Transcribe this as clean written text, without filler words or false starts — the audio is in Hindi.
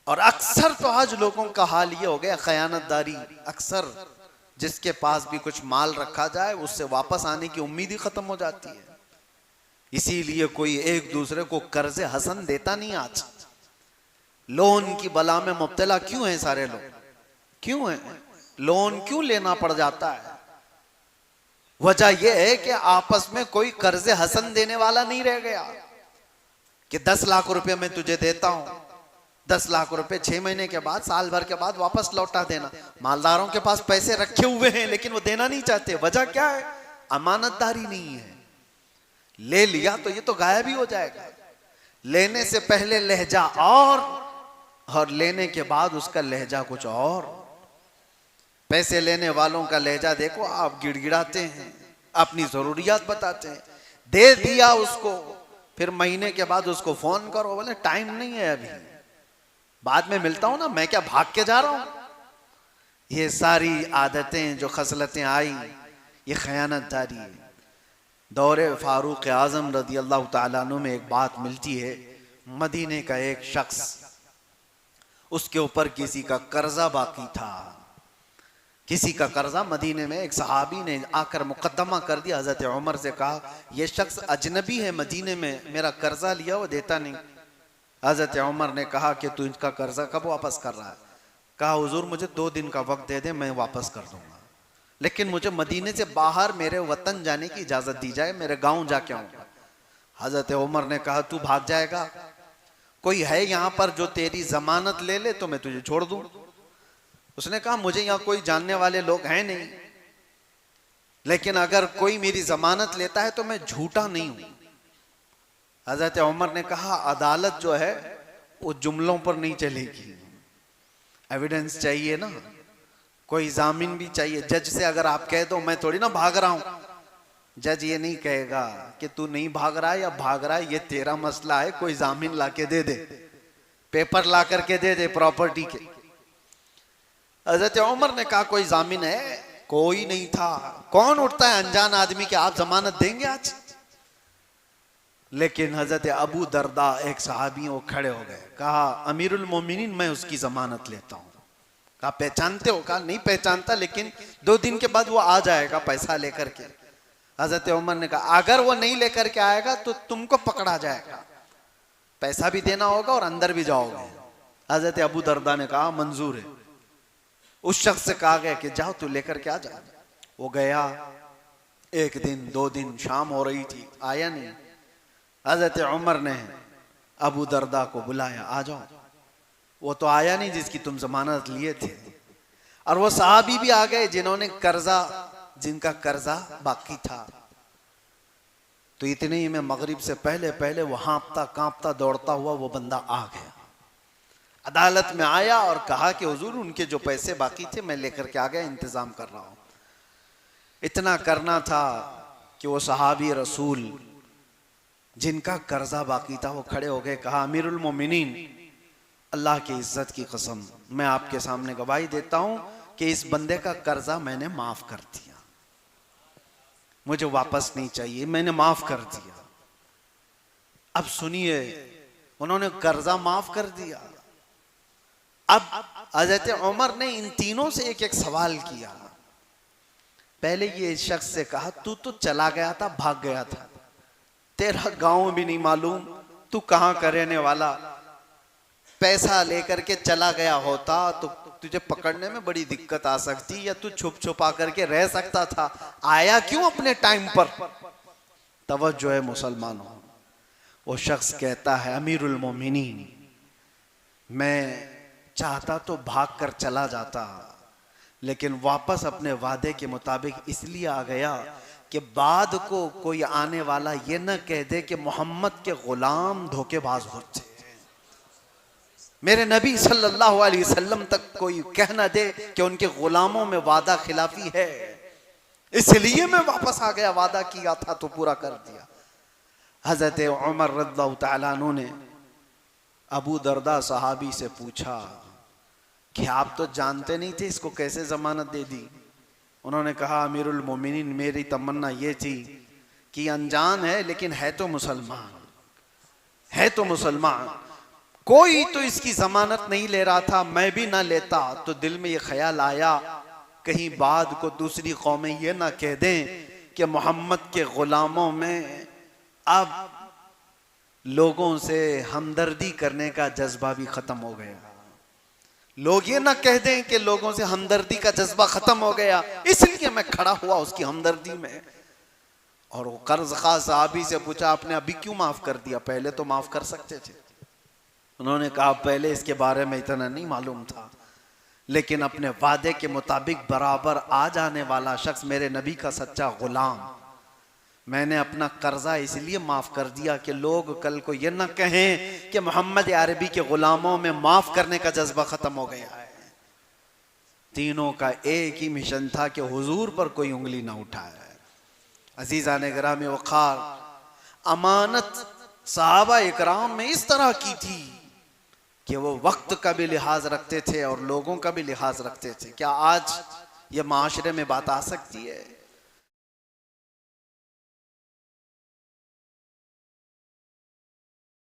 और अक्सर तो आज लोगों का हाल ये हो गया, खयानतदारी। अक्सर जिसके पास भी कुछ माल रखा जाए उससे वापस आने की उम्मीद ही खत्म हो जाती है। इसीलिए कोई एक दूसरे को कर्जे हसन देता नहीं आज। लोन की बला में मुब्तला क्यों है सारे लोग? क्यों है? लोन क्यों लेना पड़ जाता है? वजह यह है कि आपस में कोई कर्जे हसन देने वाला नहीं रह गया कि 10 लाख रुपए मैं तुझे देता हूं, 10 लाख रुपए 6 महीने के बाद, साल भर के बाद वापस लौटा देना। मालदारों के पास पैसे रखे हुए हैं लेकिन वो देना नहीं चाहते। वजह क्या है? अमानतदारी नहीं है। ले लिया तो ये तो गायब ही हो जाएगा। लेने से पहले लहजा और लेने के बाद उसका लहजा कुछ और। पैसे लेने वालों का लहजा देखो, आप गिड़गिड़ाते हैं, अपनी जरूरियात बताते हैं, दे दिया उसको, फिर महीने के बाद उसको फोन करो, बोले टाइम नहीं है अभी, बाद में मिलता हूं ना, मैं क्या भाग के जा रहा हूं। ये सारी आदतें जो खसलतें आई, ये खयानतदारी है। दौरे फारूक आजम रदी अल्लाह ताला अन्हु में एक बात मिलती है। मदीने का एक शख्स, उसके ऊपर किसी का कर्जा बाकी था, किसी का कर्जा। मदीने में एक सहाबी ने आकर मुकद्दमा कर दिया, हजरत उमर से कहा यह शख्स अजनबी है, मदीने में मेरा कर्जा लिया वो देता नहीं। हजरत उमर ने कहा कि तू इसका कर्जा कब वापस कर रहा है? कहा हुजूर मुझे 2 दिन का वक्त दे दे, मैं वापस कर दूंगा, लेकिन मुझे मदीने से बाहर मेरे वतन जाने की इजाजत दी जाए, मेरे गांव जाके आऊंगा। हजरत उमर ने कहा तू भाग जाएगा? कोई है यहां पर जो तेरी जमानत ले ले तो मैं तुझे छोड़ दूं। उसने कहा मुझे यहां कोई जानने वाले लोग हैं नहीं, लेकिन अगर कोई मेरी जमानत लेता है तो मैं झूठा नहीं हूं। हजरत उमर ने कहा अदालत जो है वो जुमलों पर नहीं चलेगी, एविडेंस चाहिए ना, कोई जामीन भी चाहिए। जज से अगर आप कह दो मैं थोड़ी ना भाग रहा हूं, जज ये नहीं कहेगा कि तू नहीं भाग रहा है या भाग रहा है, ये तेरा मसला है, कोई जामीन ला के दे दे, पेपर ला करके दे दे प्रॉपर्टी के। हजरत उमर ने कहा कोई जामीन है? कोई नहीं था। कौन उठता है अनजान आदमी के आप जमानत देंगे आज? लेकिन हजरत अबू दरदा एक सहाबी वो खड़े हो गए, कहा अमीरुल मोमिनीन मैं उसकी जमानत लेता हूं। कहा पहचानते हो? कहा नहीं पहचानता, लेकिन 2 दिन के बाद वो आ जाएगा पैसा लेकर के। हजरत उमर ने कहा अगर वो नहीं लेकर के आएगा तो तुमको पकड़ा जाएगा, पैसा भी देना होगा और अंदर भी जाओगे। हजरत अबू दरदा ने कहा मंजूर है। उस शख्स से कहा गया कि जाओ तू लेकर के आ जा। वो गया, 1 दिन 2 दिन, शाम हो रही थी, आया नहीं। हजरत उमर ने अबू दरदा को बुलाया, आ जाओ। वो तो आया नहीं जिसकी तुम जमानत लिए थे। और वो सहाबी भी आ गए जिन्होंने कर्जा, जिनका कर्जा बाकी था। तो इतने ही में मगरिब से पहले पहले वो हाँपता कांपता दौड़ता हुआ वो बंदा आ गया, अदालत में आया और कहा कि हुजूर उनके जो पैसे बाकी थे मैं लेकर के आ गया, इंतजाम कर रहा हूं। इतना करना था कि वो सहाबी रसूल जिनका कर्जा बाकी था वो खड़े हो गए, कहा अमीरुल मोमिनीन अल्लाह की इज्जत की कसम मैं आपके सामने गवाही देता हूं कि इस बंदे का कर्जा मैंने माफ कर दिया, मुझे वापस नहीं चाहिए, मैंने माफ कर दिया। अब सुनिए, उन्होंने कर्जा माफ कर दिया। अब हजरत उमर ने इन तीनों से एक एक सवाल किया। पहले ये शख्स से कहा तू तो चला गया था, भाग गया था, तेरा गांव भी नहीं मालूम, तू कहां का रहने वाला, पैसा लेकर के चला गया होता तो तुझे पकड़ने में बड़ी दिक्कत आ सकती, या तू छुप छुपा करके रह सकता था, आया क्यों अपने टाइम पर? तवज्जो है मुसलमानों। वो शख्स कहता है अमीरुल मोमिनीन मैं चाहता तो भाग कर चला जाता, लेकिन वापस अपने वादे के मुताबिक इसलिए आ गया कि बाद को कोई आने वाला ये न कह दे कि मोहम्मद के गुलाम धोखेबाज होते हैं, मेरे नबी सल्लल्लाहु अलैहि वसल्लम तक कोई कह न दे कि उनके गुलामों में वादा खिलाफी है, इसलिए मैं वापस आ गया, वादा किया था तो पूरा कर दिया। हजरत उमर रज़ियल्लाहु तआला अन्हु ने अबू दरदा सहाबी से पूछा कि आप तो जानते नहीं थे, इसको कैसे जमानत दे दी? उन्होंने कहा अमीरुल मोमिनीन मेरी तमन्ना ये थी कि अनजान है लेकिन है तो मुसलमान, है तो मुसलमान, कोई तो इसकी जमानत नहीं ले रहा था, मैं भी ना लेता। तो दिल में ये ख्याल आया कहीं बाद को दूसरी कौमें ये ना कह दें कि मोहम्मद के गुलामों में अब लोगों से हमदर्दी करने का जज्बा भी खत्म हो गया। लोग ये ना कह दें कि लोगों से हमदर्दी का जज्बा खत्म हो गया, इसलिए मैं खड़ा हुआ उसकी हमदर्दी में। और वो कर्ज खा साहबी से पूछा, आपने अभी क्यों माफ कर दिया, पहले तो माफ कर सकते थे। उन्होंने कहा, पहले इसके बारे में इतना नहीं मालूम था, लेकिन अपने वादे के मुताबिक बराबर आ जाने वाला शख्स मेरे नबी का सच्चा गुलाम, मैंने अपना कर्जा इसलिए माफ कर दिया कि लोग कल को ये ना कहें कि मोहम्मद अरबी के गुलामों में माफ करने का जज्बा खत्म हो गया है। तीनों का एक ही मिशन था कि हुजूर पर कोई उंगली ना उठाए। अजीज़ान गिरामी वक़ार, अमानत सहाबा इकराम में इस तरह की थी कि वो वक्त का भी लिहाज रखते थे और लोगों का भी लिहाज रखते थे। क्या आज ये माशरे में बात आ सकती है